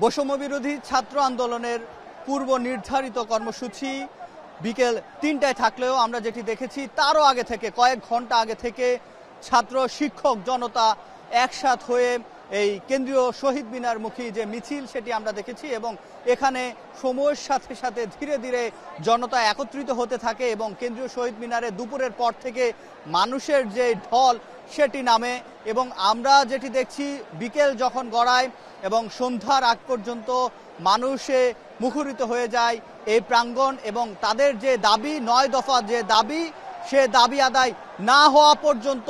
বৈষম্য বিরোধী ছাত্র আন্দোলনের পূর্ব নির্ধারিত কর্মসূচি বিকেল ৩টায় থাকলেও আমরা যেটি দেখেছি তারও আগে থেকে কয়েক ঘন্টা আগে থেকে ছাত্র শিক্ষক জনতা একসাথ হয়ে এই কেন্দ্রীয় শহীদ মিনারমুখী যে মিছিল সেটি আমরা দেখেছি এবং এখানে সময়ের সাথে সাথে ধীরে ধীরে জনতা একত্রিত হতে থাকে এবং কেন্দ্রীয় শহীদ মিনারে দুপুরের পর থেকে মানুষের যে ঢল সেটি নামে এবং আমরা যেটি দেখছি বিকেল যখন গড়ায় এবং সন্ধ্যার আগ পর্যন্ত মানুষে মুখরিত হয়ে যায় এই প্রাঙ্গণ এবং তাদের যে দাবি ৯ দফা যে দাবি সে দাবি আদায় না হওয়া পর্যন্ত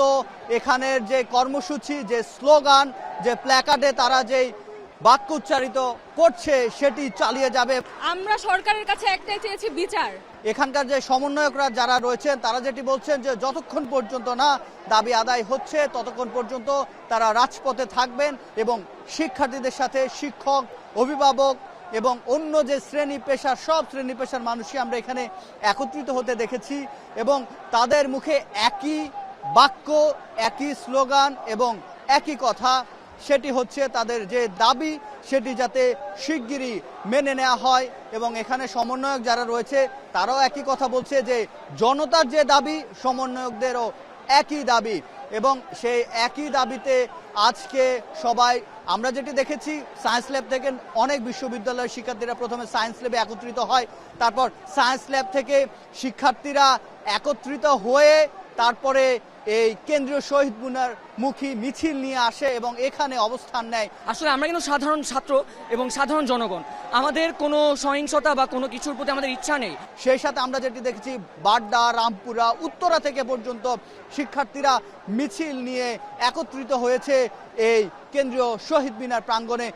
এখানের যে কর্মসূচি যে স্লোগান যে প্ল্যাকার্ডে তারা যেই বাক্য উচ্চারিত করছে সেটি চালিয়ে যাবে। আমরা সরকারের কাছে একটাই চেয়েছি, বিচার। এখানকার যে সমন্বয়করা যারা রয়েছেন তারা যেটি বলছেন যে যতক্ষণ পর্যন্ত না দাবি আদায় হচ্ছে ততক্ষণ পর্যন্ত তারা রাজপথে থাকবেন এবং শিক্ষার্থীদের সাথে শিক্ষক, অভিভাবক এবং অন্য যে শ্রেণী পেশার সব শ্রেণী পেশার মানুষই আমরা এখানে একত্রিত হতে দেখেছি এবং তাদের মুখে একই বাক্য, একই স্লোগান এবং একই কথা, সেটি হচ্ছে তাদের যে দাবি সেটি যাতে শিগগিরই মেনে নেওয়া হয় এবং এখানে সমন্বয়ক যারা রয়েছে তারাও একই কথা বলছে যে জনতার যে দাবি সমন্বয়কদেরও একই দাবি এবং সেই একই দাবিতে আজকে সবাই আমরা যেটি দেখেছি সায়েন্স ল্যাব থেকে অনেক বিশ্ববিদ্যালয়ের শিক্ষার্থীরা প্রথমে সায়েন্স ল্যাবে একত্রিত হয়, তারপর সায়েন্স ল্যাব থেকে শিক্ষার্থীরা একত্রিত হয়ে তারপরে এই কেন্দ্রীয় শহীদ মিনারমুখী মিছিল নিয়ে আসে এবং এখানে অবস্থান নেয়। আসলে আমরা কিন্তু সাধারণ ছাত্র এবং সাধারণ জনগণ, আমাদের কোনো সহিংসতা বা কোনো কিছুর প্রতি আমাদের ইচ্ছা নেই। সেই সাথে আমরা যেটি দেখেছি বাড্ডা, রামপুরা, উত্তরা থেকে পর্যন্ত শিক্ষার্থীরা মিছিল নিয়ে একত্রিত হয়েছে এই কেন্দ্রীয় শহীদ মিনার প্রাঙ্গণে।